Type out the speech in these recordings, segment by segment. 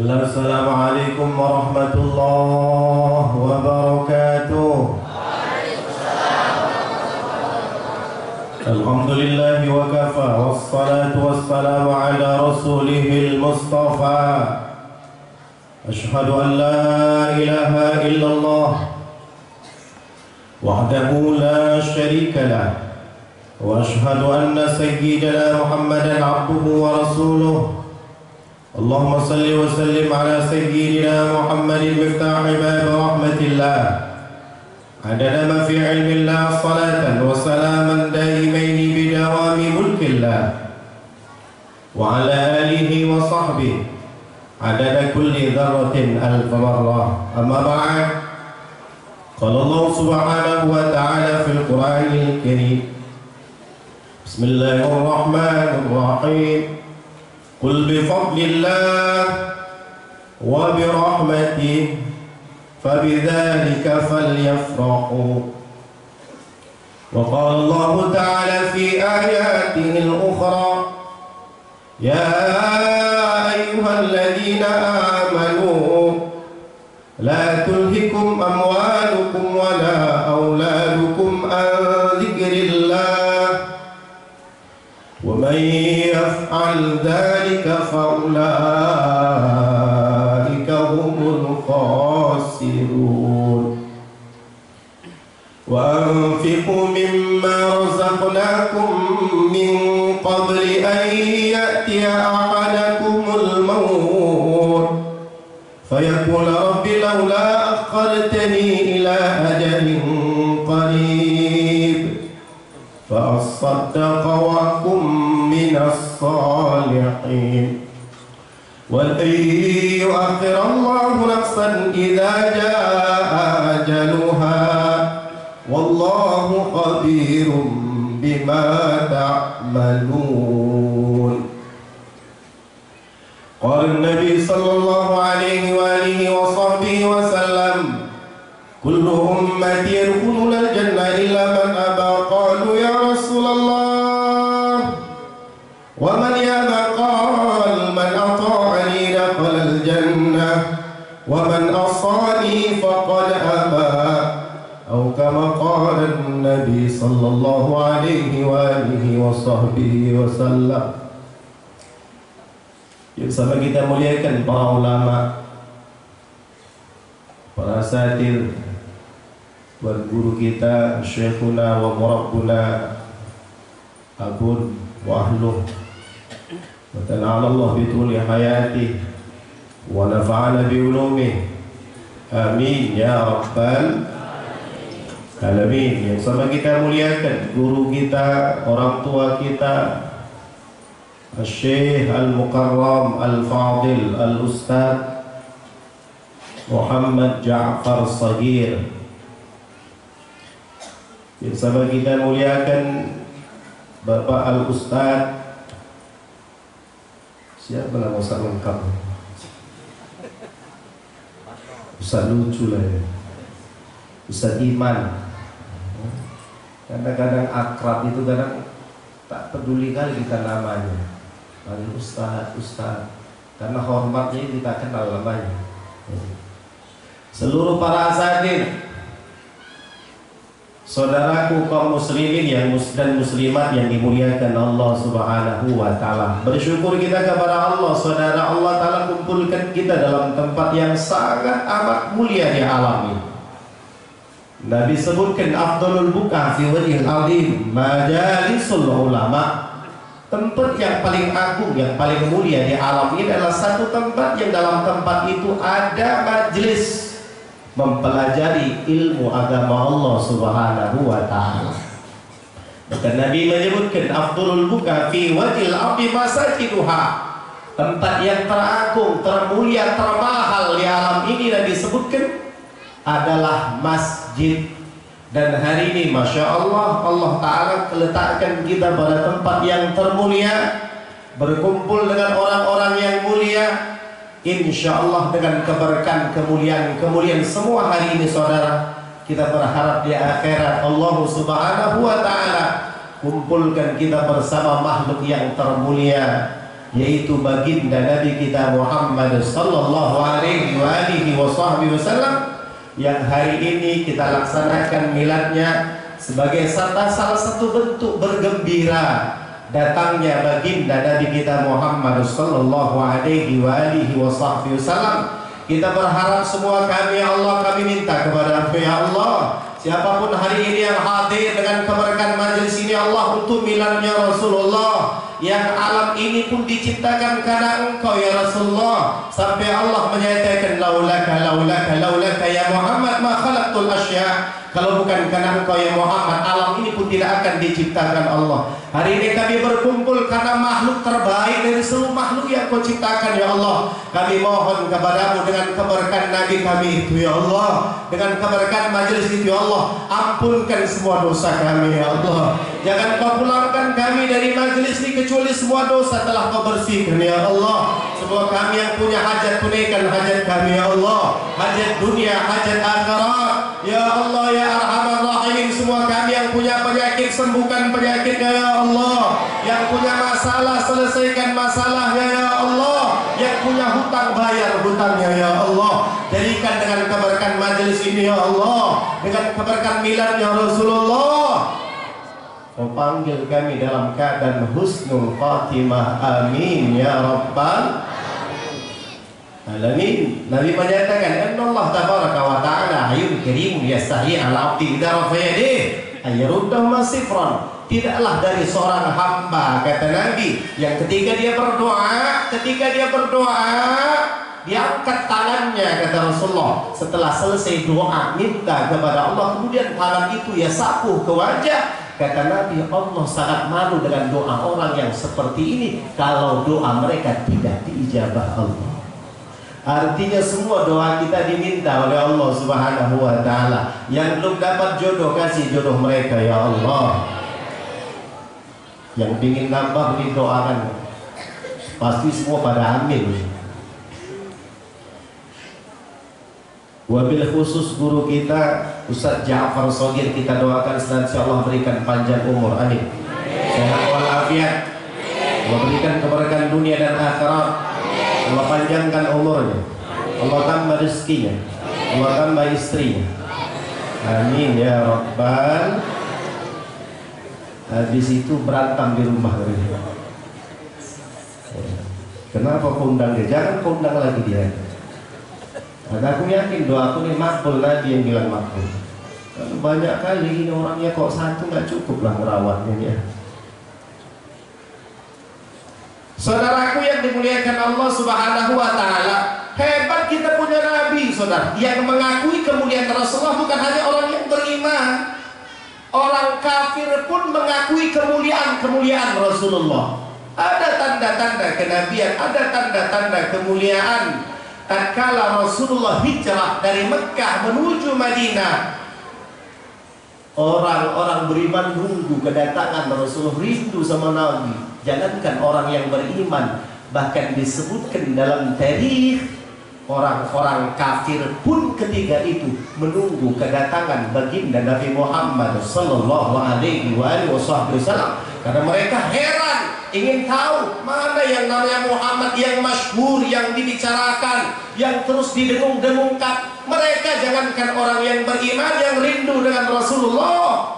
Assalamualaikum warahmatullahi wabarakatuh. Alhamdulillah wa kafa wassalatu wassalamu ala rasulihil mustafa. Ashhadu an la ilaha illallah wahdahu la syarika lah wa ashhadu anna sayyidana Muhammadan abduhu wa rasuluh. Allahumma salli wa sallim ala sayyidina Muhammadin miftahi bab rahmatillah adada ma fi ilmillah salatan wa salaman daimaini bidawami mulkillah wa ala alihi wa sahbihi adada kulli dharratin alf marrah. Amma ba'd. Qala Allah subhanahu wa ta'ala fil Qur'anil Karim. Bismillahirrahmanirrahim. Qul bifadlillah wa birahmatih fabidzalika falyafrahu. Wa qala Allah ta'ala fi ayatin ukhra ya ayyuhalladzina amanu la tulhikum amwalukum wa la auladukum an dzikrillah wa man yaf'al dzalika fa ulaika humul khasirun. Wa anfiqu mimma razaqnakum min qabli an ya'tiya ahadakumul maut fayaqula rabbi lawla akhartani ila ajalin qarib fa asaddaqa wa akum minas salihin. Wa lan yu'akhkhira Allahu nafsan idza jaa ajaluha wallahu khabirum bima ta'malun. Qala an-nabi sallallahu alaihi wa alihi wa sahbihi wa sallam kullu ummati yadkhuluna al-jannah illa man aba. Qalu ya Rasulullah wa man yaba? qala man ata'ani dakhala al-jannah wa man asani faqad aba. Atau kama qala an-nabi sallallahu alaihi wa alihi wa sahbihi wa sallam. Yuk sama kita muliakan para ulama, para asatidz, buat guru kita syekhuna wa murabbuna abun wa ahluh wa ta'ala Allah bituli hayati wa nafa'ana bi ulumih amin ya rabbal alamin. Yang sama kita muliakan guru kita, orang tua kita Syekh Al-Mukarram Al-Fadil Al-Ustadz Muhammad Ja'far Shagir. Yang sama kita muliakan Bapak Al-Ustadz, siapa nama Ustadz lengkap? Ustadz lucu lah ya, Ustadz Iman. Kadang-kadang akrab itu kadang tak peduli kali kita namanya, panggil Ustadz, karena hormatnya kita kenal namanya. Seluruh para asatidz, saudaraku kaum muslimin dan muslimat yang dimuliakan Allah subhanahu wa ta'ala, bersyukur kita kepada Allah, saudara Allah ta'ala kumpulkan kita dalam tempat yang sangat amat mulia di alam ini. Nabi sebutkan afdalul buqa fi wajhil azim majalisul ulama. Tempat yang paling agung, yang paling mulia di alam ini adalah satu tempat yang dalam tempat itu ada majlis mempelajari ilmu agama Allah subhanahu wa ta'ala. Maka Nabi menyebutkan afdalul buqa fi wajhil ardi masajiduha. Tempat yang teragung, termulia, termahal di alam ini Nabi sebutkan adalah masjid. Dan hari ini Masya Allah, Allah Ta'ala letakkan kita pada tempat yang termulia, berkumpul dengan orang-orang yang mulia, insya Allah dengan keberkahan, kemuliaan semua hari ini saudara, kita berharap di akhirat Allah subhanahu wa ta'ala kumpulkan kita bersama makhluk yang termulia, yaitu baginda Nabi kita Muhammad sallallahu alaihi wasallam, yang hari ini kita laksanakan miladnya sebagai salah satu bentuk bergembira datangnya baginda Nabi kita Muhammad sallallahu alaihi wasallam. Kita berharap semua kami, ya Allah, kami minta kepada ya Allah, siapapun hari ini yang hadir dengan keberkahan majelis ini, Allah, untuk miladnya Rasulullah, yang alam ini pun diciptakan karena Engkau ya Rasulullah, sampai Allah menyatakan laulaka ya Muhammad ma khalaqtul asya. Kalau bukan karena Engkau ya Muhammad, alam ini pun tidak akan diciptakan Allah. Hari ini kami berkumpul karena makhluk terbaik dari seluruh makhluk yang Kau ciptakan ya Allah. Kami mohon kepadamu dengan keberkahan Nabi kami itu ya Allah, dengan keberkahan majelis itu ya Allah, ampunkan semua dosa kami ya Allah. Jangan Kau pulangkan kami dari majelis ini kecuali semua dosa telah Kau bersihkan ya Allah. Semua kami yang punya hajat, tunaikan hajat kami ya Allah, hajat dunia, hajat akhirat ya Allah ya Arhamar Rahimin. Semua kami yang punya penyakit, sembuhkan penyakitnya ya Allah. Yang punya masalah, selesaikan masalahnya ya Allah. Yang punya hutang, bayar hutangnya ya Allah. Jadikan dengan keberkahan majelis ini ya Allah, dengan keberkahan miladnya Rasulullah, Kau panggil kami dalam keadaan husnul khatimah, amin ya rabbal alamin. Nabi menyatakan, Inna Allah tabaraka wa ta'ala hayyun karimun yastahi ala abdi idza rafa yadayhi ayyaruddahu masifran. Tidaklah dari seorang hamba, kata Nabi, yang ketika dia berdoa diangkat tangannya, kata Rasulullah, setelah selesai doa minta kepada Allah, kemudian tangan itu ya sapu ke wajah. Kata Nabi, Allah sangat malu dengan doa orang yang seperti ini kalau doa mereka tidak diijabah Allah. Artinya semua doa kita diminta oleh Allah Subhanahu wa ta'ala. Yang belum dapat jodoh, kasih jodoh mereka ya Allah. Yang ingin nambah didoakan, pasti semua pada amin. Wabil khusus guru kita Ustaz Ja'far Shogir, kita doakan senantiasa Allah berikan panjang umur, amin. Sehat walafiat, Allah berikan keberkahan dunia dan akhirat, Allah panjangkan umurnya, Allah tambah rezekinya, Allah tambah istrinya, amin ya rabbal. Habis itu berantem di rumah. Kenapa kau undang dia? Jangan kau undang lagi dia. Karena aku yakin doaku ini makbul, Nabi yang bilang makbul. Banyak kali ini orangnya kok satu nggak cukup lah merawatnya ya. Saudaraku yang dimuliakan Allah Subhanahu wa ta'ala, hebat kita punya Nabi, saudara, yang mengakui kemuliaan Rasulullah. Bukan hanya orang yang beriman, orang kafir pun mengakui kemuliaan Rasulullah. Ada tanda-tanda kenabian, ada tanda-tanda kemuliaan. Tatkala Rasulullah hijrah dari Mekkah menuju Madinah, orang-orang beriman nunggu kedatangan Rasulullah, rindu sama Nabi. Jangankan orang yang beriman, bahkan disebutkan dalam tarikh, orang-orang kafir pun ketika itu menunggu kedatangan baginda Nabi Muhammad sallallahu alaihi wasallam, karena mereka heran, ingin tahu mana yang namanya Muhammad yang masyhur, yang dibicarakan, yang terus didengung-dengungkan. Mereka jangankan orang yang beriman, yang rindu dengan Rasulullah,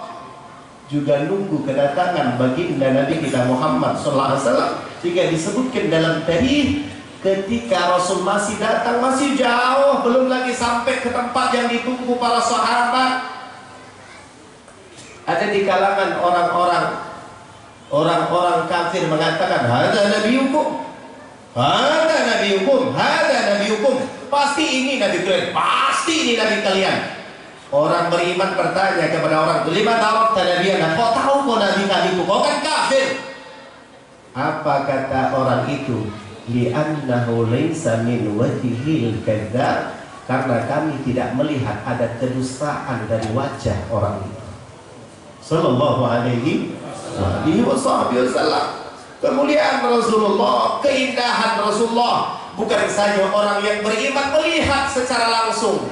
juga nunggu kedatangan baginda Nabi kita Muhammad sallallahu alaihi wasallam. Jika disebutkan dalam tarikh, ketika Rasul masih datang, masih jauh, belum lagi sampai ke tempat yang ditunggu para sahabat. Ada di kalangan orang-orang kafir mengatakan, hada nabiyukum, hada nabiyukum, hada nabiyukum. Pasti ini nabi kalian, pasti ini nabi kalian. Orang beriman bertanya kepada orang itu, lima ta'arafta nabiyana, kau tahu kau nabi kami itu, kau kan kafir. Apa kata orang itu? Li'annahu laysa min wajhil kadzdzab, karena kami tidak melihat ada kedustaan dari wajah orang itu. Sallallahu alaihi wasallam. Kemuliaan Rasulullah, keindahan Rasulullah, bukan saja orang yang beriman melihat secara langsung,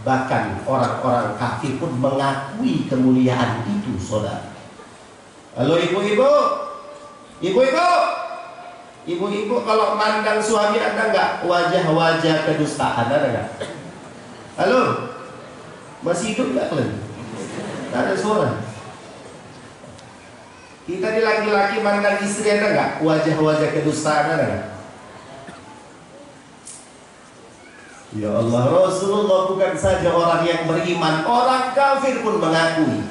bahkan orang-orang kafir pun mengakui kemuliaan itu, saudara. Halo ibu-ibu, Ibu-ibu kalau mandang suami ada nggak wajah-wajah kedustaan, ada nggak? Halo, masih hidup nggak kalian? Nggak ada suara. Kita di laki-laki mandang istri ada nggak wajah-wajah kedustaan, ada nggak? Ya Allah, Rasulullah bukan saja orang yang beriman, orang kafir pun mengakui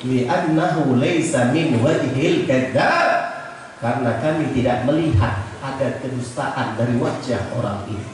li'annahu laysa min wajhil kadzdzab, karena kami tidak melihat ada kedustaan dari wajah orang ini.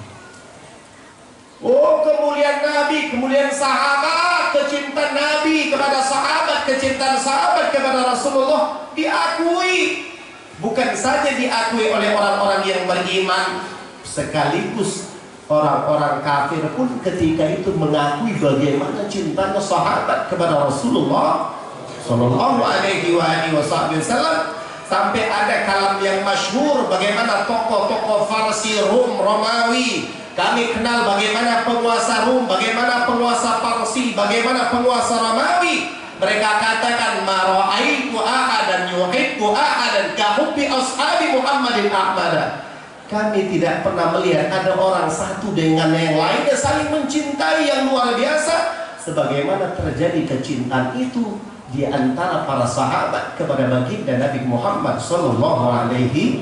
Oh, kemuliaan Nabi, kemuliaan sahabat, kecintaan Nabi kepada sahabat, kecintaan sahabat kepada Rasulullah diakui. Bukan saja diakui oleh orang-orang yang beriman, sekaligus orang-orang kafir pun ketika itu mengakui bagaimana cintanya sahabat kepada Rasulullah Sallallahu Alaihi Wasallam. Sampai ada kalam yang masyhur bagaimana tokoh-tokoh Farsi, Rum, Romawi. Kami kenal bagaimana penguasa Rum, bagaimana penguasa Parsi, bagaimana penguasa Romawi. Mereka katakan ma ra'aitu ahadan yuhibbu ahadan ka hubbi ashabi Muhammadin Ahmad. Kami tidak pernah melihat ada orang satu dengan yang lainnya saling mencintai yang luar biasa sebagaimana terjadi kecintaan itu di antara para sahabat kepada baginda Nabi Muhammad sallallahu alaihi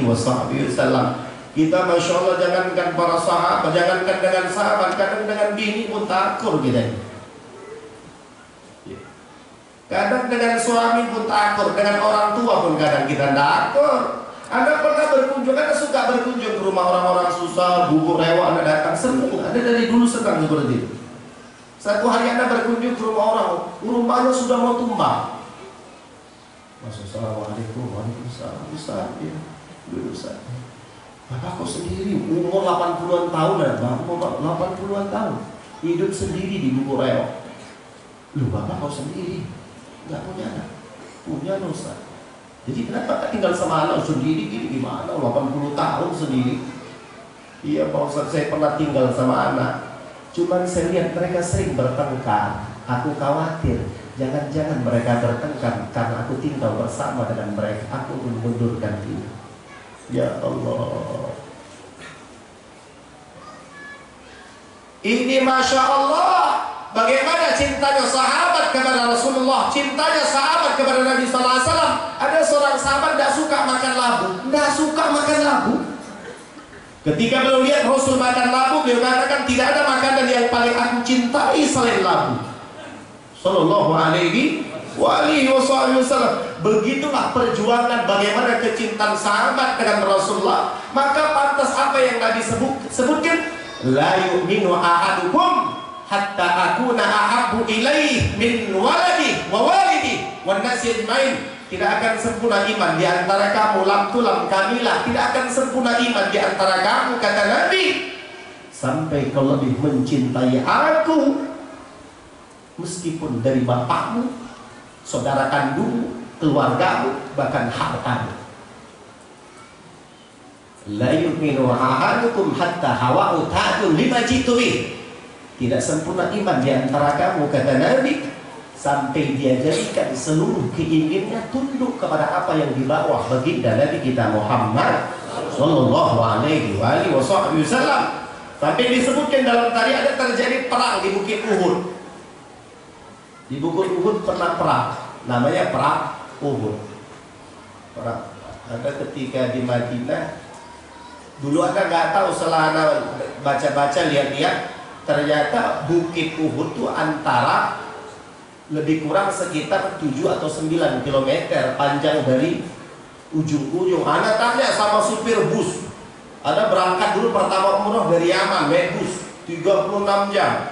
wasallam. Kita Masya Allah, jangankan para sahabat, jangankan dengan sahabat, kadang dengan bini pun takur kita. Kadang dengan suami pun takur, dengan orang tua pun kadang kita takur. Anda pernah berkunjung, Anda suka berkunjung ke rumah orang-orang susah, bubur rewa Anda datang, senang. Anda dari dulu senang seperti itu. Satu hari Anda berkunjung ke rumah orang, rumahnya sudah mau tumbang. Assalamualaikum, waalaikumsalam. Ustaz, ya, dulu Ustaz. Bapak kok sendiri, umur 80-an tahun, umur 80-an tahun, hidup sendiri di bubur rewa. Lu Bapak kok sendiri, nggak punya anak? Punya Ustaz. Jadi kenapa tak tinggal sama anak sendiri gini gimana? 80 tahun sendiri. Iya Pak Ustaz, saya pernah tinggal sama anak. Cuman saya lihat mereka sering bertengkar. Aku khawatir jangan-jangan mereka bertengkar karena aku tinggal bersama dengan mereka. Aku mengundurkan diri. Ya Allah. Ini Masya Allah, bagaimana cintanya sahabat kepada Rasulullah, cintanya sahabat kepada Nabi Sallallahu Alaihi Wasallam. Ada seorang sahabat tidak suka makan labu, tidak suka makan labu. Ketika beliau lihat Rasul makan labu, beliau katakan tidak ada makanan yang paling aku cintai selain labu. Sallallahu Alaihi Wasallam. Begitulah perjuangan bagaimana kecintaan sahabat dengan Rasulullah. Maka pantas apa yang Nabi sebutkan, la yu'minu ahadukum hatta akuna ahabbu ilaih min waladi wa walidi wan nasi ajmain. Tidak akan sempurna iman di antara kamu, lam tulam kamilah, tidak akan sempurna iman di antara kamu, kata Nabi, sampai kau lebih mencintai aku meskipun dari bapakmu, saudara kandungmu, keluargamu, bahkan hartamu. La yu'minu ahadukum hatta hawa'u ta'dun lima jitu'i. Tidak sempurna iman di antara kamu, kata Nabi, sampai dia jadikan seluruh keinginannya tunduk kepada apa yang dibawa baginda Nabi kita Muhammad sallallahu alaihi wasallam. Sampai disebutkan dalam tadi ada terjadi perang di Bukit Uhud. Di Bukit Uhud pernah perang, namanya perang Uhud. Perang. Ada ketika di Madinah, dulu Anda nggak tahu, setelah Anda baca-baca lihat-lihat, ternyata Bukit Uhud itu antara lebih kurang sekitar 7 atau 9 km panjang dari ujung-ujung. Anda tanya sama supir bus, Anda berangkat dulu pertama umroh dari Yaman, naik bus 36 jam.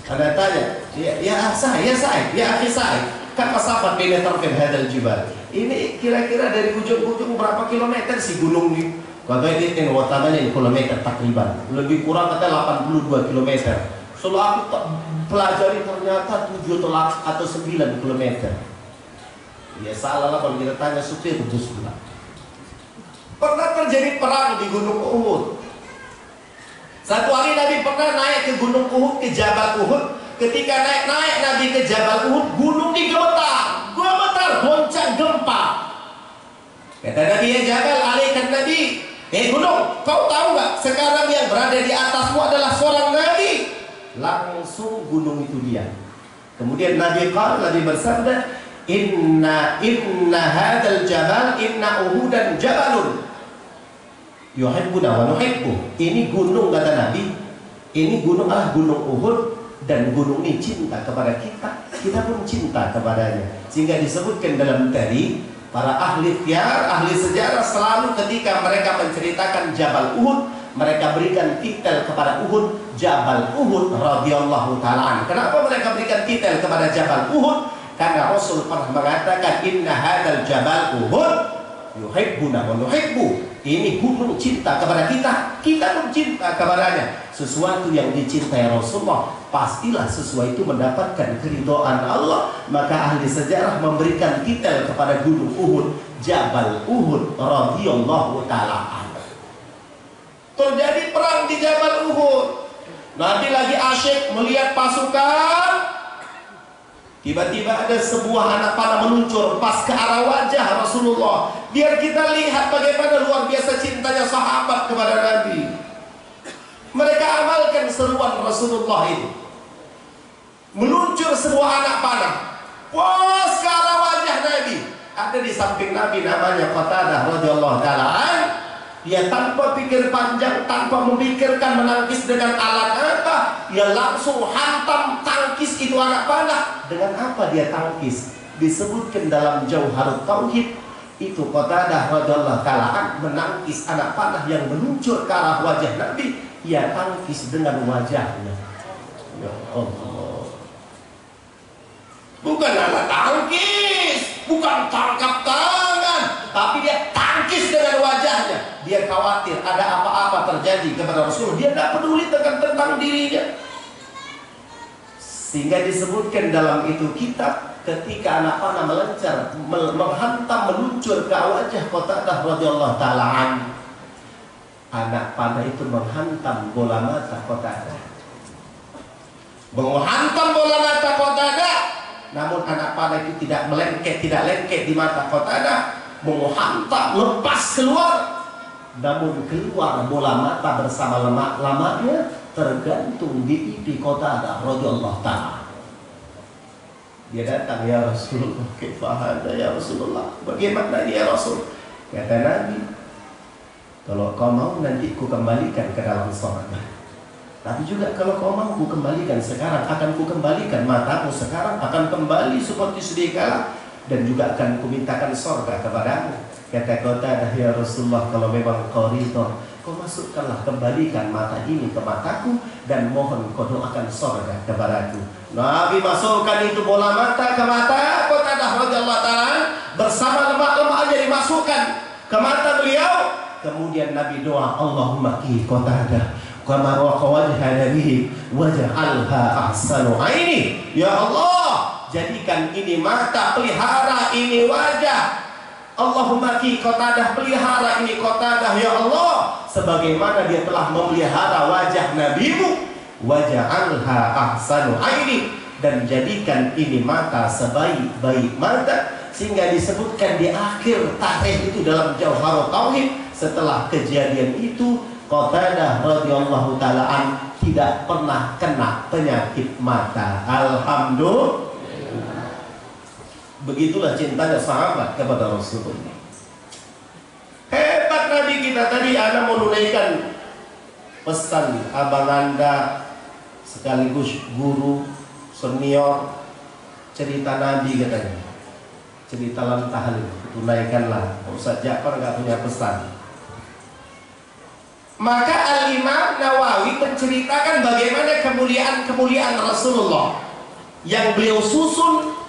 Anda tanya, ya akhi saya, kan masafa baina tarfin hadal jibal. Ini kira-kira dari ujung-ujung berapa kilometer si gunung ini? Kata ini wataman kilometer takriban, lebih kurang kata 82 km. Setelah aku pelajari ternyata 7 atau 9 km. Ya salah lah kalau kita tanya supir bus pula. Pernah terjadi perang di Gunung Uhud. Satu hari Nabi pernah naik ke Gunung Uhud, ke Jabal Uhud. Ketika naik Nabi ke Jabal Uhud, gunung digemetar, goncang gempa. Kata Nabi, ya Jabal, alaikan Nabi. Gunung, kau tahu nggak sekarang yang berada di atasmu adalah seorang Nabi? Langsung gunung itu diam. Kemudian Nabi bersabda, Inna hadal jabal inna uhudan jabalun yuhibbuna wa nuhibbu. Ini gunung, kata Nabi, ini gunung adalah gunung Uhud, dan gunung ini cinta kepada kita, kita pun cinta kepadanya. Sehingga disebutkan dalam tadi, para ahli syiar, ahli sejarah selalu ketika mereka menceritakan Jabal Uhud, mereka berikan titel kepada Uhud, Jabal Uhud radhiyallahu ta'ala. Kenapa mereka berikan titel kepada Jabal Uhud? Karena Rasul pernah mengatakan, Inna hadal Jabal Uhud yuhibbuna wa nuhibbu. Ini gunung cinta kepada kita, kita pun cinta kepadanya. Sesuatu yang dicintai Rasulullah, pastilah sesuai itu mendapatkan keridhaan Allah. Maka ahli sejarah memberikan titel kepada gunung Uhud, Jabal Uhud radhiyallahu ta'ala. Terjadi perang di Jabal Uhud. Nabi lagi asyik melihat pasukan. Tiba-tiba ada sebuah anak panah meluncur pas ke arah wajah Rasulullah. Biar kita lihat bagaimana luar biasa cintanya sahabat kepada Nabi. Mereka amalkan seruan Rasulullah itu. Meluncur sebuah anak panah pas ke arah wajah Nabi. Ada di samping Nabi namanya Qatadah radhiyallahu ta'ala. Dia tanpa pikir panjang, tanpa memikirkan menangkis dengan alat apa, dia langsung hantam tangkis itu anak panah. Dengan apa dia tangkis? Disebutkan dalam Jauharut Tauhid, itu Qatadah radhiyallahu ta'ala menangkis anak panah yang meluncur ke arah wajah Nabi. Ia tangkis dengan wajahnya. Ya Allah. Bukan alat tangkis, bukan tangkap tangan, tapi dia tangkis dengan wajahnya. Dia khawatir ada apa-apa terjadi kepada Rasul. Dia tidak peduli tentang dirinya. Sehingga disebutkan dalam itu kitab, ketika anak panah melencar, menghantam, meluncur ke wajah Qatadah radhiyallahu ta'ala anhu, anak panah itu menghantam bola mata Qatadah. Menghantam bola mata Qatadah, namun anak panah itu tidak lengket di mata Qatadah. Menghantam, lepas keluar, namun keluar bola mata bersama lemak-lemaknya tergantung di pipi Qatadah radhiyallahu ta'ala. Dia datang, ya Rasulullah, kifahada ya Rasulullah, bagaimana ini ya Rasul? Kata Nabi, kalau kau mau nanti ku kembalikan ke dalam surga. Tapi juga kalau kau mau ku kembalikan sekarang, akan ku kembalikan matamu sekarang, akan kembali seperti sedia kala, dan juga akan ku mintakan surga kepadamu. Kata Qatadah, ya Rasulullah, kalau memang kau ridho, kau masukkanlah, kembalikan mata ini ke mataku, dan mohon kau doakan surga kepadaku. Nabi masukkan itu bola mata ke mata Qatadah radhiyallahu ta'ala, bersama lemak-lemaknya dimasukkan ke mata beliau. Kemudian Nabi doa, Allahumma ki Qatadah kama raqa wajha nabihi waj'alha ahsanu aini. Ya Allah, jadikan ini mata, pelihara ini wajah. Allahumma ki Qatadah, pelihara ini Qatadah ya Allah, sebagaimana dia telah memelihara wajah nabimu. Waj'alha ahsanu aini, dan jadikan ini mata sebaik-baik mata. Sehingga disebutkan di akhir tarikh itu dalam Jauharut Tauhid, setelah kejadian itu Qatadah radhiyallahu ta'ala tidak pernah kena penyakit mata. Alhamdulillah. Begitulah cintanya sahabat kepada Rasulullah. Hebat Nabi kita. Tadi Anda menunaikan pesan abang Anda sekaligus guru senior, cerita Nabi katanya, cerita lam tahlil, tunaikanlah. Ustaz Ja'far nggak punya pesan. Maka Al-Imam Nawawi menceritakan bagaimana kemuliaan Rasulullah yang beliau susun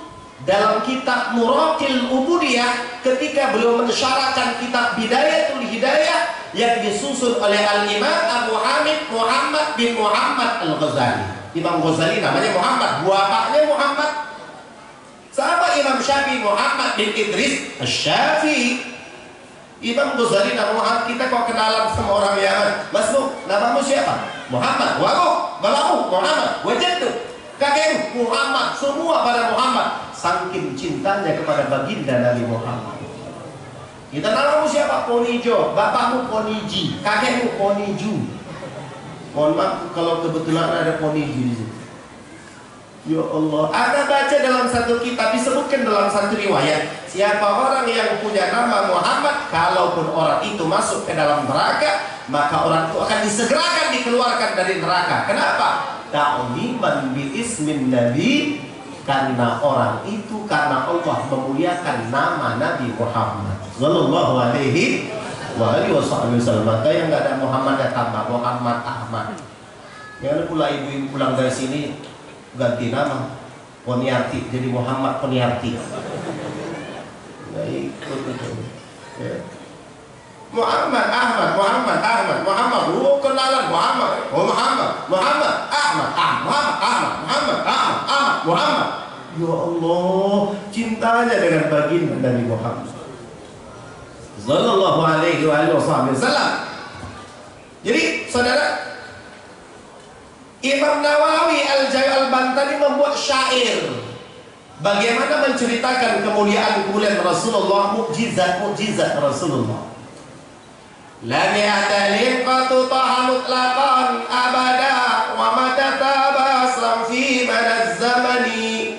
dalam kitab Muraqil Ubudiyah, ketika beliau mensyarahkan kitab Bidayatul Hidayah yang disusun oleh Al-Imam Abu Hamid Muhammad bin Muhammad Al-Ghazali. Imam Ghazali namanya Muhammad, bapaknya Muhammad. Sama Imam Syafi'i Muhammad bin Idris Asy-Syafi'i. Imam Ghazali nama Muhammad. Kita kok kenalan sama orang Yaman, Mas Bu, namamu siapa? Muhammad. Wabu, balamu Muhammad. Wajadtu, kakekmu Muhammad. Semua pada Muhammad. Saking cintanya kepada baginda Nabi Muhammad. Kita namamu siapa? Ponijo. Bapakmu Poniji, kakekmu Poniju. Mohon maaf kalau kebetulan ada Poniju di situ. Ya Allah, Anda baca dalam satu kitab disebutkan dalam satu riwayat, siapa orang yang punya nama Muhammad, kalaupun orang itu masuk ke dalam neraka, maka orang itu akan disegerakan dikeluarkan dari neraka. Kenapa? Ta'ziman bi ismin nabi, karena orang itu karena Allah memuliakan nama Nabi Muhammad sallallahu alaihi wasallam. Maka yang nggak ada Muhammad ya tambah Muhammad Ahmad. Jangan pula ibu-ibu pulang dari sini ganti nama Poniarti jadi Muhammad Poniarti. Nggak ikut itu. Ya. Muhammad Ahmad, Muhammad Ahmad, Muhammad. Oh kenalan Muhammad, oh Muhammad, Muhammad Ahmad, Muhammad Ahmad, Muhammad Ahmad, Ahmad, Muhammad. Ya Allah, cintanya dengan baginda Nabi Muhammad sallallahu alaihi wasallam. Jadi saudara, Imam Nawawi Al-Bantani membuat syair bagaimana menceritakan kemuliaan Rasulullah, mukjizat Rasulullah. Lam ya'talin qatu taha mutlaqan abada wa mata tabasam fi madaz zamani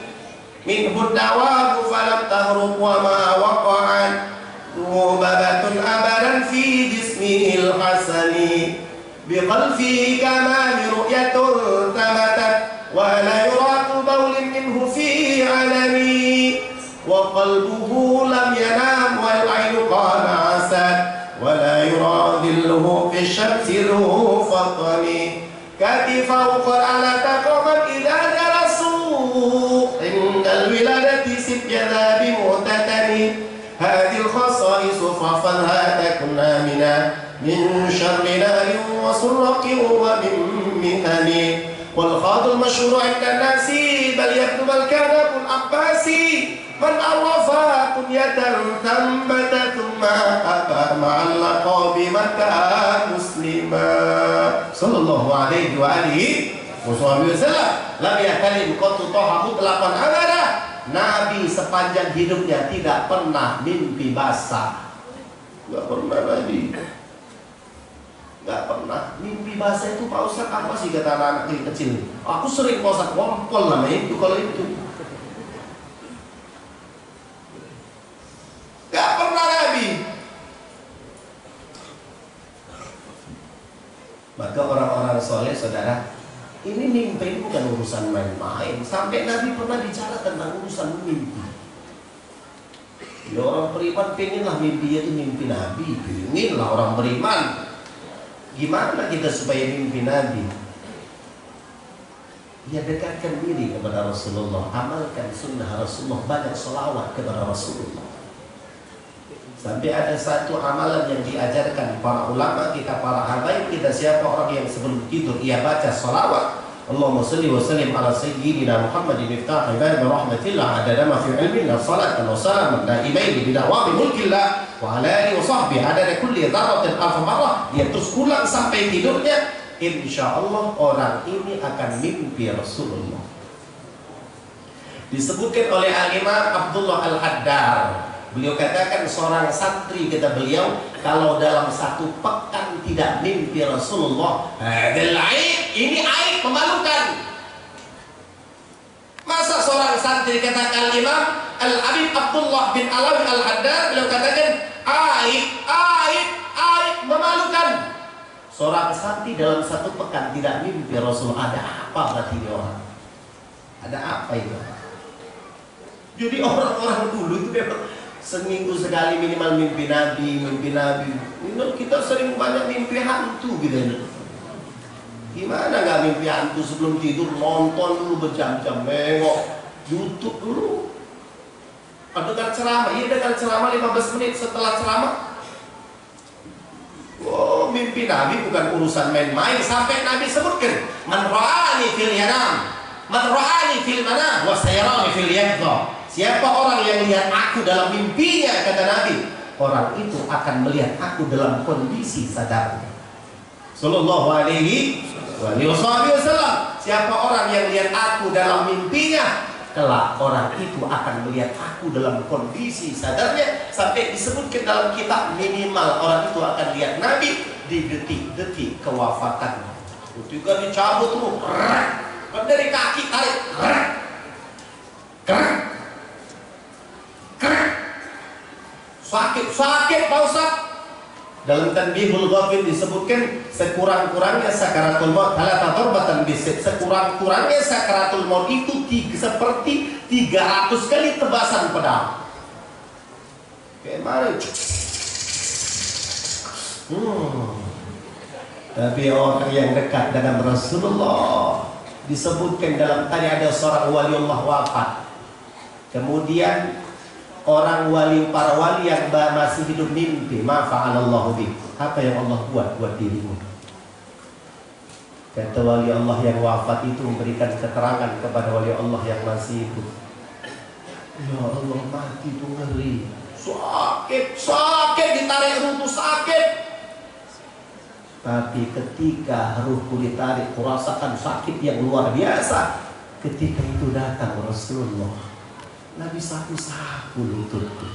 minhu dawabu falam tahrub wa ma waqa'an mubabatun abadan fi jismihil hasani biqalfi kamami ru'yatun tabatat wa la yuratu bawlin minhu fi alani wa qalbuhu lam yanam wal aynu qana asad ولا يرى ظله في الشمس ذو فطن كتفه قد على تقوما إذا جلسوا عند الولادة سبي ذا بمعتتن هذه الخصائص فاحفظها تكن آمنا من شر نار وسرق ومن مهن والخاض المشهور عند الناس بل يكتب الكذب العباسي من عرف كنية ثبت ثم أبى مع اللقب متى مسلما صلى الله عليه وآله wasallam. Lam yahtalim qatu taha mutlaqan abada. Nabi sepanjang hidupnya tidak pernah mimpi basah. Gak pernah Nabi. Gak pernah mimpi basah. Itu Pak Ustaz apa sih kata anak-anak kecil? Aku sering Pak Ustaz ngompol namanya itu kalau itu. Gak pernah Nabi. Maka orang-orang soleh saudara, ini mimpi bukan urusan main-main. Sampai Nabi pernah bicara tentang urusan mimpi. Ya orang beriman pengenlah mimpinya itu mimpi Nabi. Pengenlah orang beriman. Gimana kita supaya mimpi Nabi? Ya dekatkan diri kepada Rasulullah. Amalkan sunnah Rasulullah. Banyak sholawat kepada Rasulullah. Sampai ada satu amalan yang diajarkan para ulama kita, para habaib kita, siapa orang yang sebelum tidur ia baca salawat Allahumma salli wa sallim ala sayyidina Muhammadin miftah ibad rahmatillah adada ma fi ilmillah salatan wa salaman daimaini bidawami mulkillah wa ala alihi wa sahbihi adada kulli dzarratin alf marrah. Dia terus ulang sampai tidurnya, insyaallah orang ini akan mimpi Rasulullah. Disebutkan oleh Al-Imam Abdullah Al-Haddar, beliau katakan seorang santri kata beliau, kalau dalam satu pekan tidak mimpi Rasulullah, ini aib memalukan. Masa seorang santri katakan Imam Al-Habib Abdullah bin Alawi Al-Haddar, beliau katakan aib memalukan. Seorang santri dalam satu pekan tidak mimpi Rasulullah, ada apa berarti ini orang? Ada apa itu? Jadi orang-orang dulu itu memang seminggu sekali minimal mimpi Nabi. Kita sering banyak mimpi hantu gitu. Gimana nggak mimpi hantu sebelum tidur, nonton dulu berjam-jam, nengok YouTube dulu. Dengar ceramah, dengar ceramah 15 menit setelah ceramah. Oh, mimpi Nabi bukan urusan main-main. Sampai Nabi sebutkan, man ra'ani fil yanam, man ra'ani fil manam, wa sayarani fil yaqظah. Siapa orang yang lihat aku dalam mimpinya, kata Nabi, orang itu akan melihat aku dalam kondisi sadar. Sallallahu alaihi wasallam. Siapa orang yang lihat aku dalam mimpinya, kelak orang itu akan melihat aku dalam kondisi sadarnya, sampai disebutkan dalam kitab minimal orang itu akan lihat Nabi di detik-detik kewafatan. Ketika dicabut tuh, kan dari kaki tarik, sakit Pak Ustaz. Dalam Tanbihul Ghafil disebutkan sekurang-kurangnya sakaratul maut halata torbatan bisik, sekurang-kurangnya sakaratul maut itu seperti 300 kali tebasan pedang. Kayak mana? Tapi orang yang dekat dengan Rasulullah, disebutkan dalam tadi ada seorang waliullah wafat. Kemudian orang wali, para wali yang masih hidup mimpi, ma fa'alallahu bik, apa yang Allah buat dirimu? Kata wali Allah yang wafat itu memberikan keterangan kepada wali Allah yang masih hidup, ya Allah, mati itu ngeri, sakit ditarik ruhku, sakit. Tapi ketika ruhku ditarik, kurasakan sakit yang luar biasa. Ketika itu datang Rasulullah, Nabi sapu-sapu lututku.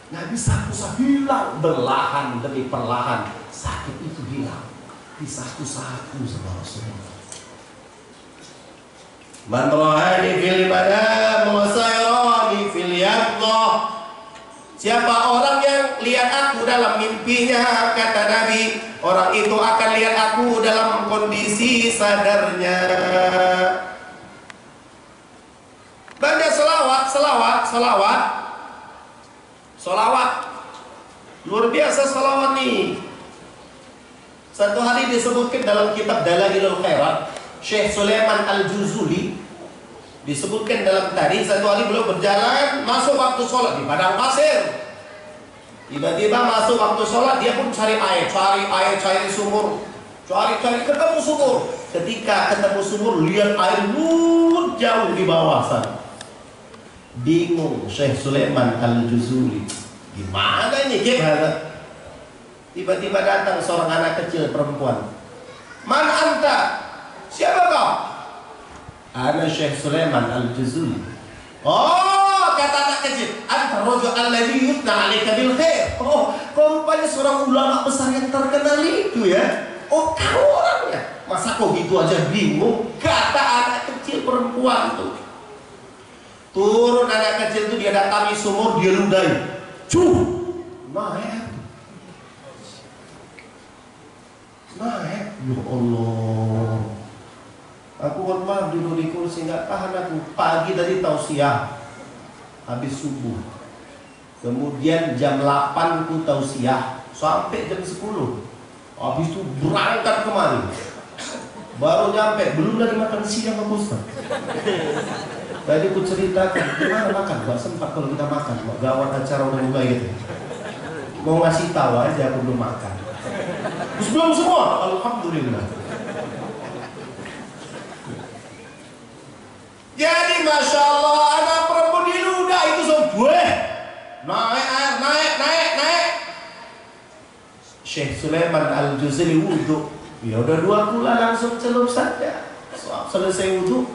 Nabi sapu-sapu, hilang perlahan demi perlahan. Sakit itu hilang, disapu-sapu sama Rasulullah. Man ra'ani fil manam wa sayrani fil yaqظah. Siapa orang yang lihat aku dalam mimpinya, kata Nabi, orang itu akan lihat aku dalam kondisi sadarnya. Banyak selawat. Luar biasa selawat nih. Satu hari disebutkan dalam kitab Dalailul Khairat, Syekh Sulaiman Al-Juzuli disebutkan dalam tadi, satu hari beliau berjalan, masuk waktu sholat di padang pasir. Tiba-tiba masuk waktu sholat, dia pun cari air, cari sumur, cari ketemu sumur. Ketika ketemu sumur, lihat air jauh di bawah sana. Bingung Syekh Sulaiman Al-Juzuli, gimana ini gimana? Tiba-tiba datang seorang anak kecil perempuan. Man anta? Siapa kau? Ana Syekh Sulaiman Al-Juzuli. Oh, kata anak kecil, anta rajul alladhi yutna 'alaika bil khair. Oh, kau rupanya seorang ulama besar yang terkenal itu ya. Oh, kau orangnya. Masa kau gitu aja bingung? Kata anak kecil perempuan tuh. Turun anak kecil itu, dia datangi sumur, dia ludahi. Naik. Ya Allah. Aku maaf duduk di kursi, nggak tahan aku. Pagi tadi tausiah, habis subuh. Kemudian jam 8 aku tausiah sampai jam 10. Habis itu berangkat kemari. Baru nyampe, belum lagi makan siang sama Ustaz. Tadi aku ceritakan, gimana makan? Gak sempat kalau kita makan, gawat acara udah mulai gitu. Mau ngasih tahu aja aku belum makan. Terus belum semua, alhamdulillah. Jadi Masya Allah, anak perempuan diludah itu sebuah. Naik air, naik. Syekh Sulaiman Al-Juzuli wudhu. Ya udah 2 bulan langsung celup saja. Selesai wudhu,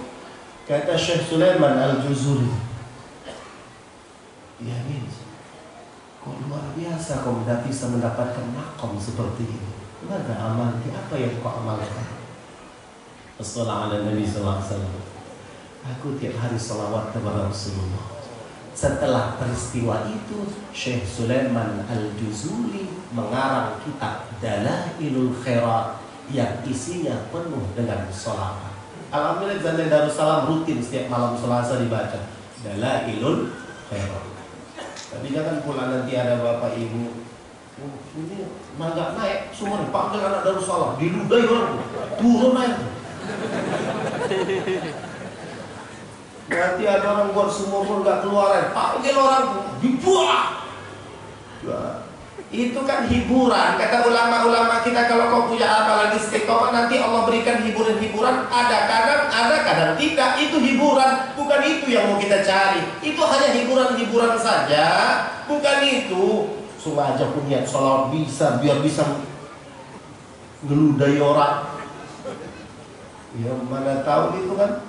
kata Syekh Sulaiman Al-Juzuli, ya Min, kok luar biasa kau bisa mendapatkan makom seperti ini. Mana amal, apa yang kau amalkan? Assalamualaikum Nabi sallallahu alaihi wasallam. Aku tiap hari salawat kepada Rasulullah. Setelah peristiwa itu, Syekh Sulaiman Al-Juzuli mengarang kitab Dalailul Khairat yang isinya penuh dengan sholawat. Alhamdulillah Zainal Darussalam rutin setiap malam Selasa dibaca Dalailul Khairat. Tapi jangan pula nanti ada bapak ibu, ini nggak naik sumur, panggil anak Darussalam, diludahi orang, turun naik. Nanti ada orang buat sumur pun nggak keluar, panggil orang, dibuang. Itu kan hiburan. Kata ulama-ulama kita, kalau kau punya amalan istiqomah, nanti Allah berikan hiburan-hiburan. Ada kadang tidak. Itu hiburan, bukan itu yang mau kita cari. Itu hanya hiburan-hiburan saja, bukan itu. Cuma aja punya sholawat bisa, biar bisa ngeludahi orang. Ya mana tahu itu kan.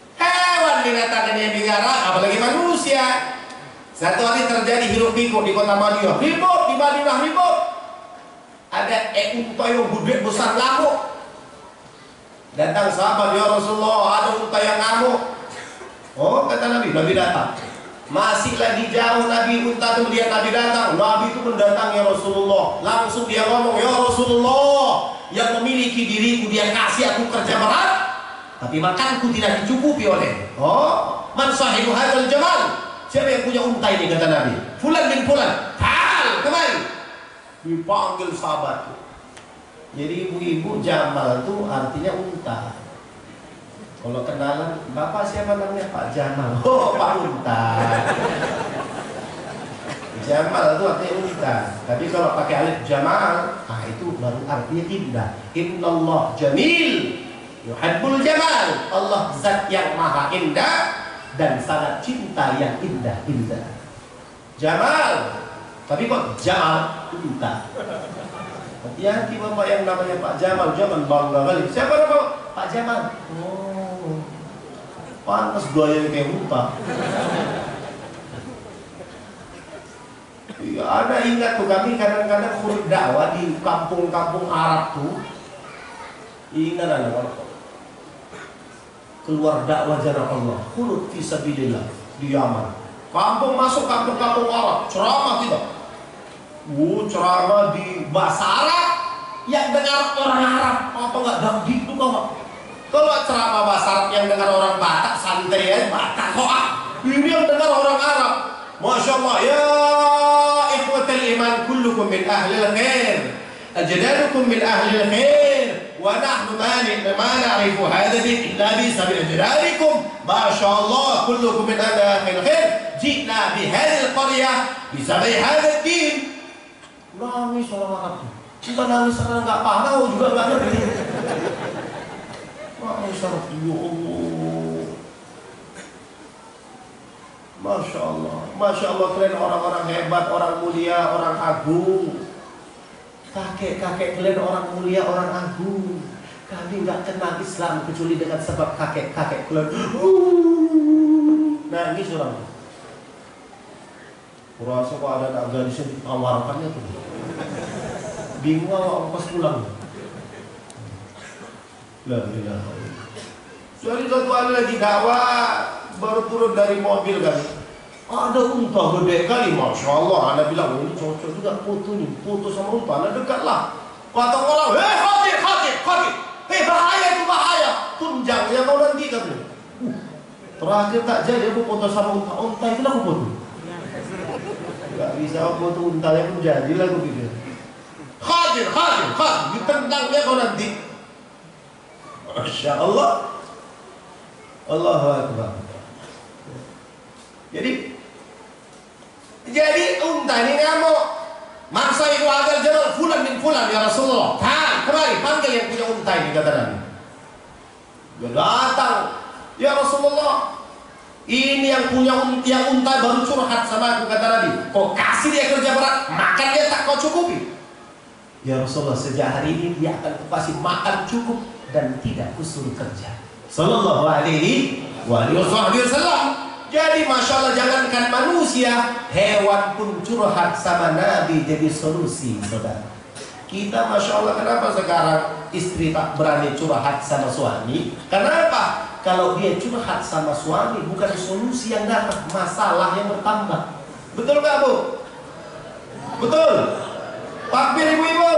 yang digarap, apalagi manusia. Satu hari terjadi hiruk pikuk di kota Madinah, ribut di Madinah, ribut. Ada unta yang gede besar ngamuk. Datang sahabat, ya Rasulullah, ada unta yang ngamuk. Oh, kata Nabi, Nabi datang. Masih lagi jauh Nabi, unta itu melihat Nabi datang. Nabi itu mendatangi Rasulullah. Langsung dia ngomong, ya Rasulullah, yang memiliki diriku dia kasih aku kerja berat, tapi makanku tidak dicukupi oleh. Oh, man sahibu hadzal jamal? Siapa yang punya unta ini, kata Nabi? Fulan bin Fulan. Ta'al, kemari. Dipanggil sahabat. Jadi ibu-ibu Jamal itu artinya unta. Kalau kenalan, bapak siapa namanya? Pak Jamal. Oh, Pak Unta. Jamal itu artinya unta. Tapi kalau pakai alif Jamal, itu baru artinya indah. Innallah jamil yuhibbul jamal. Allah zat yang maha indah dan sangat cinta yang indah-indah. Jamal. Tapi kok Jamal unta. Hati-hati bapak yang namanya Pak Jamal, jangan bangga kali. Siapa nama Pak Jamal? Oh, pantas gaya kayak unta. Ya, ada ingat tuh kami kadang-kadang khuruf dakwah di kampung-kampung Arab tuh. Ingat anak keluar dakwah jalan Allah, khuruf fisabilillah di Yaman. Kampung masuk kampung-kampung Arab, ceramah kita. Ceramah di bahasa Arab yang dengar orang Arab apa enggak dangdut itu kok. Kalau ceramah bahasa Arab yang dengar orang Batak santai ya, Batak kok. Ini yang dengar orang Arab. Masya Allah, ya ikhwatal iman kullukum min ahlil khair, ajdadukum min ahlil khair, wa nahnu ma na'rifu hadha illa bi sabil ajdadikum. Masya Allah, kullukum min ahlil khair, ji'na bi hadhihi al-qaryah bi sabil hadha ad-din. Nangis orang Arab. Kita nangis karena nggak paham juga nggak ngerti. Nangis Arab, ya Allah. Masya Allah, Masya Allah, kalian orang-orang hebat, orang mulia, orang agung. Kakek-kakek kalian orang mulia, orang agung. Kami nggak kenal Islam kecuali dengan sebab kakek-kakek kalian. Nangis orang. Kurasa kok ada anak gadis yang ditawarkannya tuh. Bingung awak pas pulang. La ilaha illallah. Jadi satu hari lagi dakwah, baru turun dari mobil kan. Ada unta gede kali, Masya Allah. Anda bilang, ini cocok juga fotonya. Foto sama unta, Anda dekatlah. Kata orang, khatir. Bahaya itu bahaya. Tunjang, yang kau nanti katanya. Terakhir tak jadi aku foto sama unta. Unta itu aku foto. Gak bisa aku foto untanya pun jadilah aku pikir. Khatir. Ditendang dia kau nanti. Masya Allah. Allahu Akbar. Jadi unta ini ngamuk. Maksa itu agar jalan fulan bin fulan ya Rasulullah. Kemari panggil yang punya unta ini, kata Nabi. Dia datang, ya Rasulullah. Ini yang punya unta baru curhat sama aku, kata Nabi. Kau kasih dia kerja berat, makan dia tak kau cukupi. Ya Rasulullah, sejak hari ini dia akan kasih makan cukup dan tidak kusuruh kerja. Sallallahu alaihi wasallam. Jadi Masya Allah, jangankan manusia, hewan pun curhat sama Nabi jadi solusi, saudara. Kita Masya Allah, kenapa sekarang istri tak berani curhat sama suami? Kenapa? Kalau dia curhat sama suami, bukan solusi yang datang, masalah yang bertambah. Betul gak, Bu? Betul? Takbir ibu-ibu.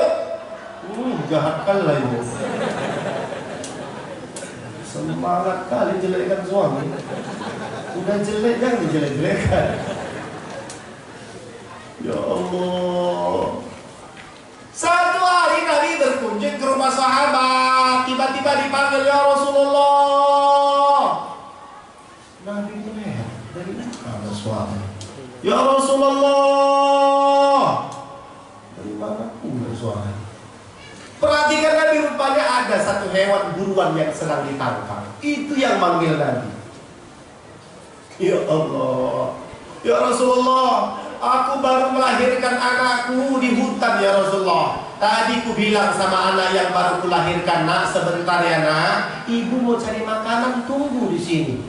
Jahat kali lah ibu. Semangat kali jelekkan suami. Udah jelek, jangan dijelek-jelekan. Ya Allah. Satu hari Nabi berkunjung ke rumah sahabat. Tiba-tiba dipanggil, ya Rasulullah. Nabi melihat dari mana suami. Ya Rasulullah. Dari mana pula suami. Perhatikan Nabi, rupanya ada satu hewan buruan yang sedang ditangkap. Itu yang manggil Nabi. Ya Allah, ya Rasulullah, aku baru melahirkan anakku di hutan ya Rasulullah. Tadi ku bilang sama anak yang baru kulahirkan, nak sebentar ya nak, ibu mau cari makanan, tunggu di sini.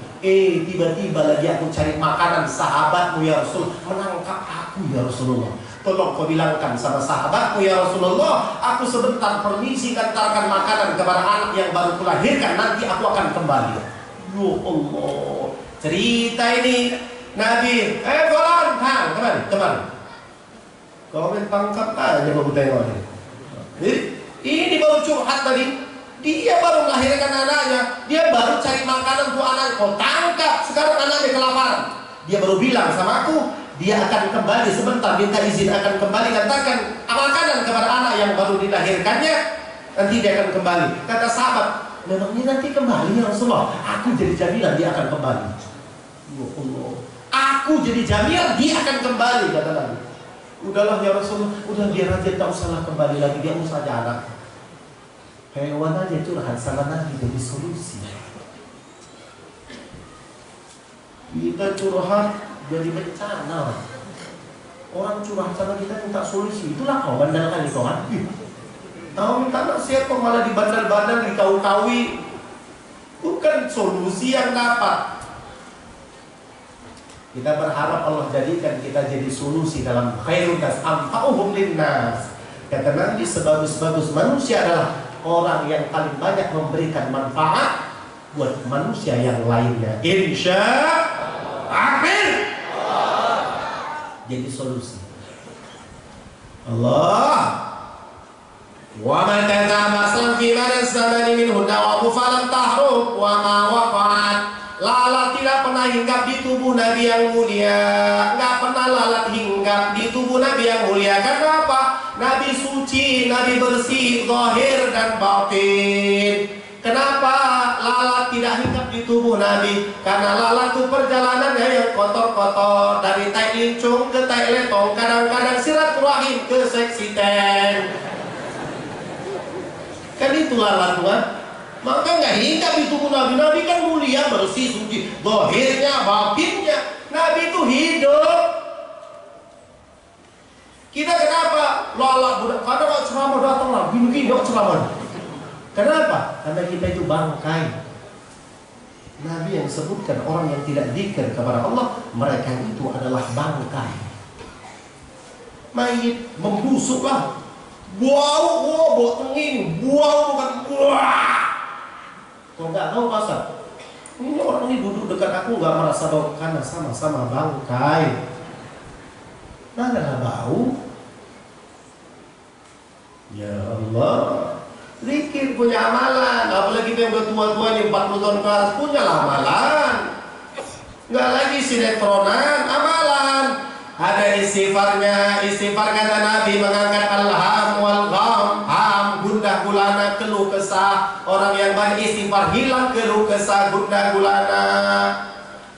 Tiba-tiba lagi aku cari makanan, sahabatmu ya Rasul menangkap aku ya Rasulullah. Tolong kau bilangkan sama sahabatku ya Rasulullah, aku sebentar permisi hantarkan makanan kepada anak yang baru kulahirkan, nanti aku akan kembali. Ya Allah, cerita ini Nabi, Golan, kemari. Kau tangkap aja baru tengok ini. Ini baru curhat tadi. Dia baru melahirkan anaknya, dia baru cari makanan untuk anaknya. Kau tangkap, sekarang anaknya kelaparan. Dia baru bilang sama aku, dia akan kembali sebentar, minta izin akan kembali, katakan makanan kepada anak yang baru dilahirkannya, nanti dia akan kembali. Kata sahabat, memangnya nanti kembali ya Rasulullah? Aku jadi jaminan dia akan kembali. Ya Allah, aku jadi jaminan dia akan kembali, kata Nabi. Udahlah ya Rasulullah, udah biar aja, tak usahlah kembali lagi, dia mau saja anak. Hewan aja curhat sama Nabi jadi solusi. Kita curhat jadi bencana. Orang curhat sama kita minta solusi, itulah kau bandel kali kau kan. Tahu minta nasihat kok malah dibandel-bandel, dikau-kaui. Bukan solusi yang dapat. Kita berharap Allah jadikan kita jadi solusi dalam khairun nas anfa'uhum linnas. Kata Nabi, sebagus-bagus manusia adalah orang yang paling banyak memberikan manfaat buat manusia yang lainnya. Insya Allah. Jadi solusi. Allah. Wa ma tatamasal fi man zamani minhu dawabu falam tahrub wa ma waqa'at. Lalat tidak pernah hinggap di tubuh Nabi yang mulia. Nggak pernah lalat hinggap di tubuh Nabi yang mulia. Kenapa? Nabi suci, Nabi bersih, zahir dan batin. Kenapa lalat tidak hinggap di tubuh Nabi? Karena lalat itu perjalanannya yang kotor-kotor, dari tai lincung ke tai letong, kadang-kadang silaturahim ke seksi ten. Kan itu lalat tuan. Maka nggak hinggap di tubuh Nabi. Nabi kan mulia, bersih, suci, zahirnya, batinnya. Nabi itu hidup. Kita kenapa lalat budak? Kadang nggak ceramah datang lah, gini-gini nggak ceramah. Kenapa? Karena kita itu bangkai. Nabi yang sebutkan orang yang tidak zikir kepada Allah, mereka itu adalah bangkai. Mayit membusuklah, bau tenging, bau bukan buah. Kau nggak tahu pasal? Ini orang ini duduk dekat aku nggak merasa bau, karena sama-sama bangkai. Mana bau? Ya Allah, zikir punya amalan. Apalagi kita yang udah tua-tua nih 40 tahun ke atas, punya amalan. Nggak lagi sinetronan, amalan. Ada istighfarnya. Istighfar kata Nabi mengangkat al-ham wal gham. Ham, gundah gulana, keluh kesah. Orang yang banyak istighfar hilang keluh kesah, gundah gulana.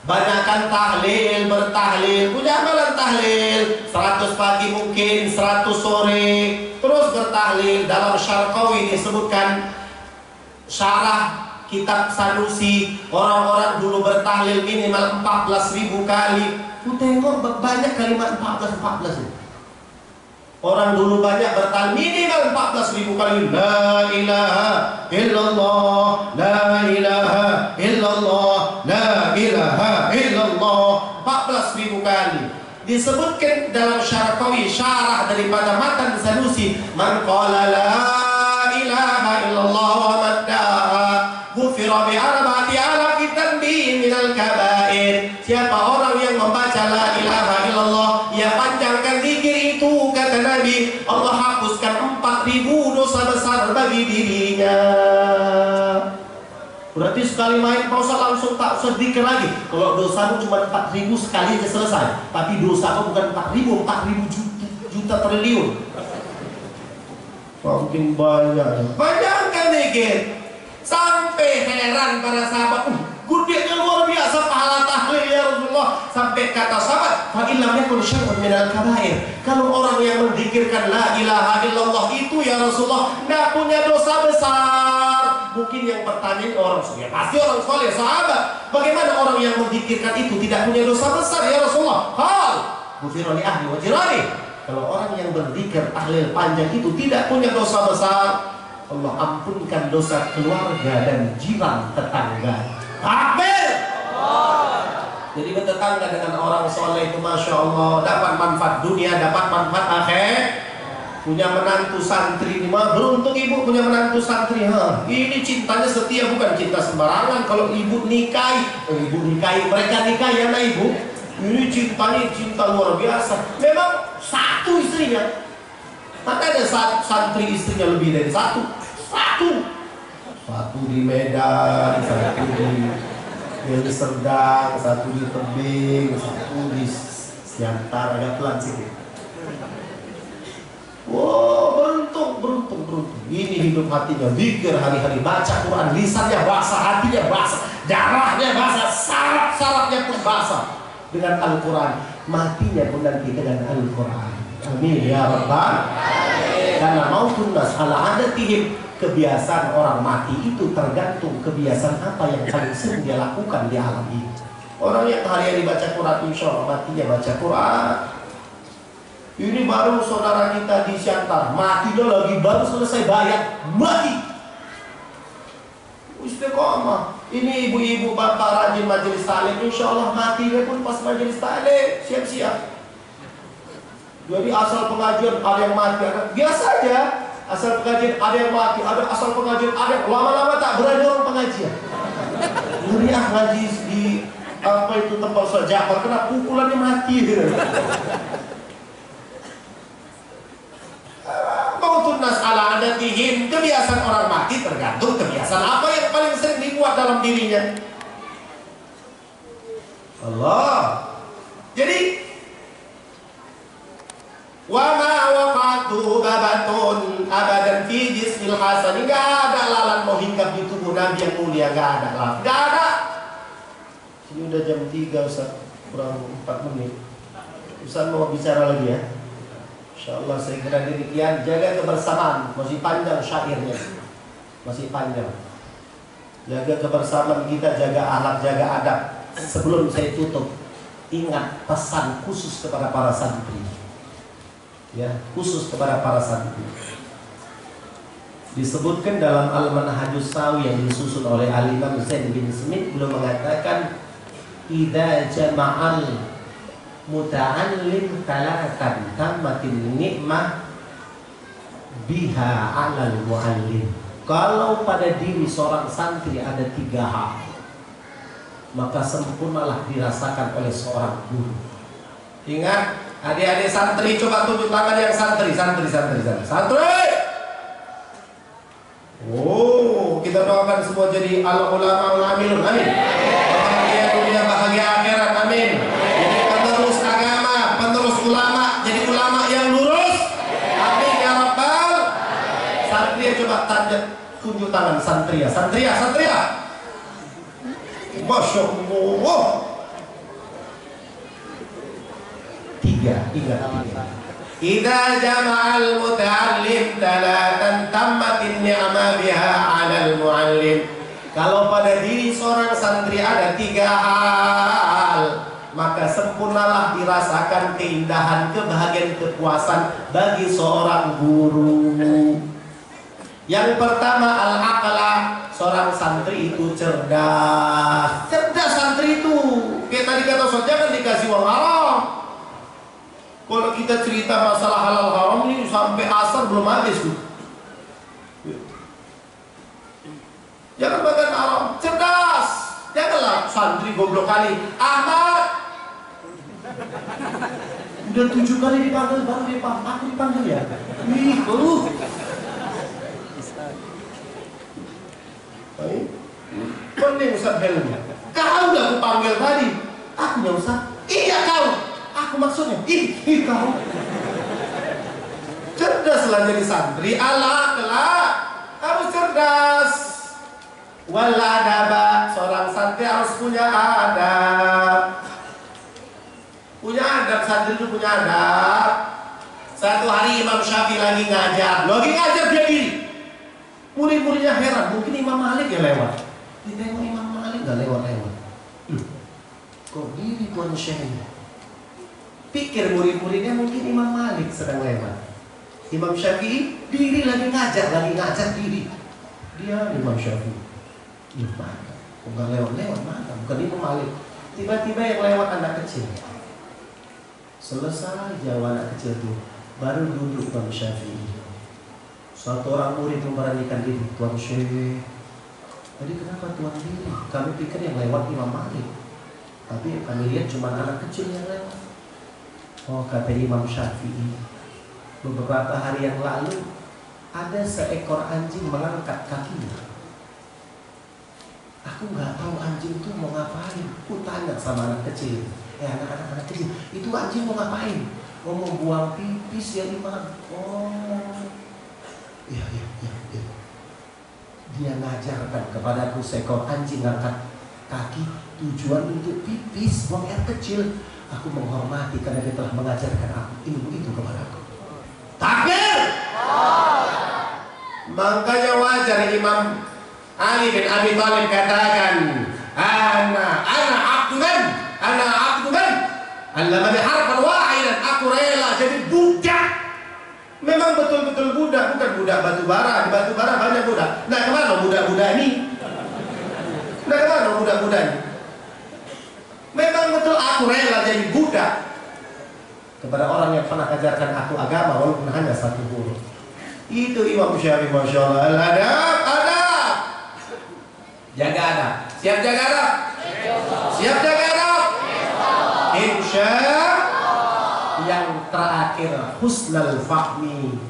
Banyakkan tahlil, bertahlil. Punya amalan tahlil 100 pagi mungkin, 100 sore. Terus bertahlil. Dalam Syarqawi disebutkan syarah kitab Sanusi, orang-orang dulu bertahlil minimal 14.000 kali. Ku tengok banyak kalimat 14 itu. Orang dulu banyak bertahlil minimal 14.000 kali. La ilaha illallah, la ilaha illallah, la ilaha illallah, 14.000 kali. Disebutkan dalam Syarqawi, syarah daripada matan Sanusi, man qala la ilaha illallah wa maddaha ghufira bi arba'ati alafi dhanbi minal kabair. Siapa orang yang membaca la ilaha illallah, ya panjangkan zikir itu, kata Nabi, Allah hapuskan 4.000 dosa besar bagi dirinya. Berarti sekali main Pak Ustaz langsung tak sedikit lagi. Kalau dosamu cuma 4.000 sekali aja selesai. Tapi dosamu bukan 4.000, 4.000 juta triliun. Makin banyak. Bayangkan dikit. Sampai heran para sahabat, gudenya luar biasa pahala tahlil ya Rasulullah. Sampai kata sahabat, fa illam yakun syar'un minal kabair. Kalau orang yang menzikirkan la ilaha illallah itu ya Rasulullah enggak punya dosa besar. Mungkin yang bertanya orang soleh, pasti orang soleh sahabat. Bagaimana orang yang menzikirkan itu tidak punya dosa besar ya Rasulullah? Hal, ghufira li ahli wa jirani. Kalau orang yang berzikir tahlil panjang itu tidak punya dosa besar, Allah ampunkan dosa keluarga dan jiran tetangga. Takbir! Jadi bertetangga dengan orang soleh itu Masya Allah dapat manfaat dunia, dapat manfaat akhir. Punya menantu santri ini mah beruntung ibu punya menantu santri. Ini cintanya setia, bukan cinta sembarangan. Kalau ibu nikahi, mereka nikahi ya ibu. Ini cintanya cinta luar biasa. Memang satu istrinya. Maka ada santri istrinya lebih dari satu. Satu di Medan, satu di Serdang, satu di Tebing, satu di Siantar, agak pelan sedikit. Wow, beruntung. Ini hidup hatinya, zikir hari-hari, baca Quran, lisannya basah, hatinya basah, darahnya basah, saraf-sarafnya pun basah dengan Al-Quran, matinya pun nanti dengan Al-Quran. Amin ya Rabbal. Karena mautun nas ala adatihim, kebiasaan orang mati itu tergantung kebiasaan apa yang paling sering dia lakukan di alam ini. Orang yang hari-hari baca Quran, insya Allah matinya baca Quran. Ini baru saudara kita di Siantar, mati dia lagi baru selesai bayar, mati. Istiqomah. Ini ibu-ibu bapak rajin majelis taklim, insya Allah mati dia pun pas majelis taklim, siap-siap. Jadi asal pengajian ada yang mati, ada biasa aja. Asal pengajian ada yang mati, ada asal pengajian ada yang lama-lama tak berani orang pengajian. Ngeri ngaji di apa itu tempat saja, kena pukulannya mati. Mautun nas ala adatihim, kebiasaan orang mati tergantung kebiasaan apa yang paling sering dibuat dalam dirinya. Allah. Jadi wa ma waqatu babatun abadan fi jismil hasan, enggak ada lalat mau hinggap di tubuh Nabi yang mulia, enggak ada lalat. Enggak ada. Ini udah jam 3 Ustaz, kurang 4 menit. Ustaz mau bicara lagi ya? InsyaAllah saya kira demikian. Jaga kebersamaan, masih panjang syairnya, masih panjang. Jaga kebersamaan kita, jaga akhlak, jaga adab. Sebelum saya tutup, ingat pesan khusus kepada para santri. Ya, khusus kepada para santri. Disebutkan dalam Al-Manhajus Sawi yang disusun oleh Al-Imam Zain bin Smith, belum mengatakan idza jama'al muta'allim talatan tammatin ni'mah biha 'alal mu'allim. Kalau pada diri seorang santri ada 3 hal, maka sempurnalah dirasakan oleh seorang guru. Ingat, adik-adik santri, coba tunjuk tangan yang santri. Oh, kita doakan semua jadi al-ulama al-amilun, amin. Bahagia dunia, bahagia akhirat, amin. Jadi penerus agama, penerus ulama, jadi ulama yang lurus, amin ya Rabbal. Santri, coba tunjuk tangan santria. Masya Allah. 3, ingat 3. Idza jama'al muta'allim talatan tammatin ni'ma biha 'alal mu'allim. Kalau pada diri seorang santri ada 3 hal, maka sempurnalah dirasakan keindahan, kebahagiaan, kepuasan bagi seorang guru. Yang pertama al-aqla, seorang santri itu cerdas. Cerdas santri itu. Kayak tadi kata Ustaz, jangan dikasih uang haram. Kalau kita cerita masalah halal haram ini sampai asar belum habis tuh. Jangan makan haram, cerdas. Janganlah santri goblok kali. Ahmad, udah 7 kali dipanggil baru dia paham. Aku dipanggil ya. Pening Ustaz Helmi. Kau udah aku panggil tadi. Aku ya Ustaz. Iya kau. Aku maksudnya. Kau. Cerdaslah jadi santri. Ala harus cerdas. Wal adaba, seorang santri harus punya adab. Punya adab, santri itu punya adab. Satu hari Imam Syafi'i lagi ngajar dia diri. Murid-muridnya heran, mungkin Imam Malik ya lewat. Ditengok Imam Malik gak lewat-lewat. Kok diri Tuan Syekh? Pikir murid-muridnya mungkin Imam Malik sedang lewat. Imam Syafi'i diri lagi ngajar diri. Dia Imam Syafi'i. Mana? Bukan lewat-lewat mana? Bukan Imam Malik. Tiba-tiba yang lewat anak kecil. Selesai jawab anak kecil itu, baru duduk Imam Syafi'i. Suatu orang murid memberanikan diri, Tuan Syekh. Tadi kenapa Tuan diri? Kami pikir yang lewat Imam Malik, tapi kami lihat cuma anak kecil yang lewat. Oh, kata Imam Syafi'i, beberapa hari yang lalu ada seekor anjing mengangkat kakinya. Aku nggak tahu anjing itu mau ngapain. Aku tanya sama anak kecil, anak kecil, itu anjing mau ngapain? Mau buang pipis ya Imam? Oh, iya. Dia ngajarkan kepadaku seekor anjing ngangkat kaki tujuan untuk pipis, buang air kecil. Aku menghormati karena dia telah mengajarkan aku ilmu itu kepadaku. Takbir! Makanya wajar Imam Ali bin Abi Thalib katakan, ana abduman allamani harfan wahidan, aku rela jadi budak. Memang betul-betul budak, bukan budak batu bara. Di batu bara banyak budak. Nah, kemana budak-budak ini? Memang betul aku rela jadi budak kepada orang yang pernah ajarkan aku agama walaupun hanya satu huruf. Itu Imam Syafi'i, Masya Allah. Adab. Jaga adab. Siap jaga adab? Siap jaga adab? Insya. Yang terakhir, husnul fahmi.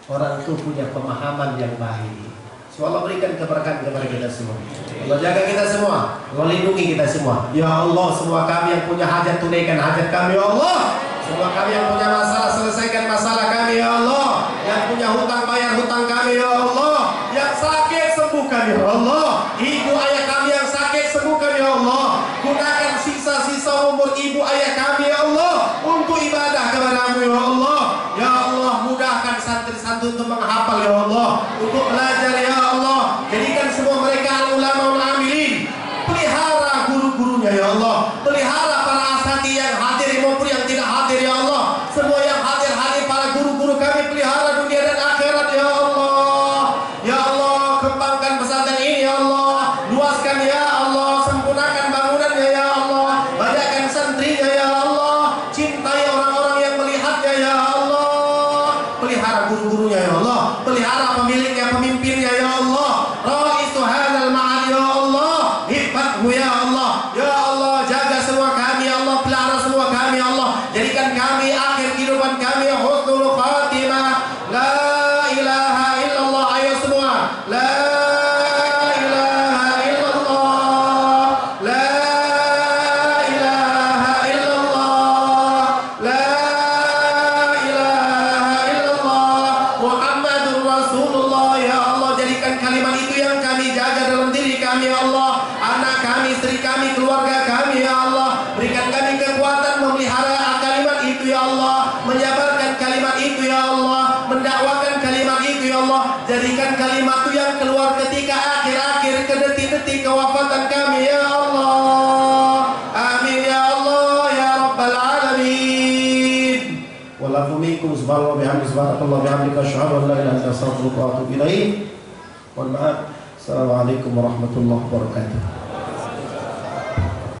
Orang itu punya pemahaman yang baik. Allah berikan keberkahan kepada kita semua. Allah jaga kita semua. Allah lindungi kita semua. Ya Allah, semua kami yang punya hajat tunaikan hajat kami, ya Allah. Semua kami yang punya masalah selesaikan masalah kami, ya Allah. Yang punya hutang bayar hutang kami, ya Allah. Yang sakit sembuhkan, ya Allah. Ibu ayah kami yang sakit sembuhkan, ya Allah. Gunakan sisa-sisa umur ibu ayah kami, ya Allah, untuk ibadah kepada-Mu, ya Allah. Ya Allah, mudahkan santri-santri untuk menghafal, ya Allah, untuk belajar, ya Allah. Jadikan semua mereka ulama amilin. Pelihara guru-gurunya, ya Allah. Pelihara para asatidz yang hadir maupun yang tidak hadir, ya Allah. Semua yang hadir para guru-guru kami, pelihara dunia dan akhirat, ya Allah. Ya Allah, kembangkan pesantren ini, ya Allah. Luaskan, ya Allah. Sempurnakan bangunannya, ya Allah. Banyakkan santrinya, ya Allah. Cintai orang-orang yang melihatnya, ya Allah. Pelihara guru-gurunya, ya Allah. Pelihara pemiliknya, pemimpinnya, ya Allah. Ra'isu hadzal ma'ad, ya Allah. Hifadhu, ya Allah. Ya Allah, jaga semua kami, ya Allah. Pelihara semua kami, ya Allah. Jadikan kami akhir kehidupan kami husnul khatimah. La ilaha illallah. Ayo semua. La ilaha illallah. La ilaha illallah. La ilaha illallah. Muhammadur Rasulullah, ya Allah. Jadikan kalimat itu yang kami jaga dalam diri kami, ya Allah. Anak kami, istri kami, keluarga kami, ya Allah. Berikan kami kekuatan memelihara kalimat itu, ya Allah. Menyabarkan kalimat itu, ya Allah. Mendakwakan kalimat itu, ya Allah. Jadikan kalimat itu yang keluar ketika akhir-akhir ke detik-detik kewafatan kami, ya Allah. Amin, ya Allah, ya Rabbal Alamin. Walafu minkum subhanallah bihamdihi subhanakallah bihamdika asyhadu an la ilaha illa anta astaghfiruka wa atubu ilaik. Mohon maaf. Assalamualaikum warahmatullahi wabarakatuh.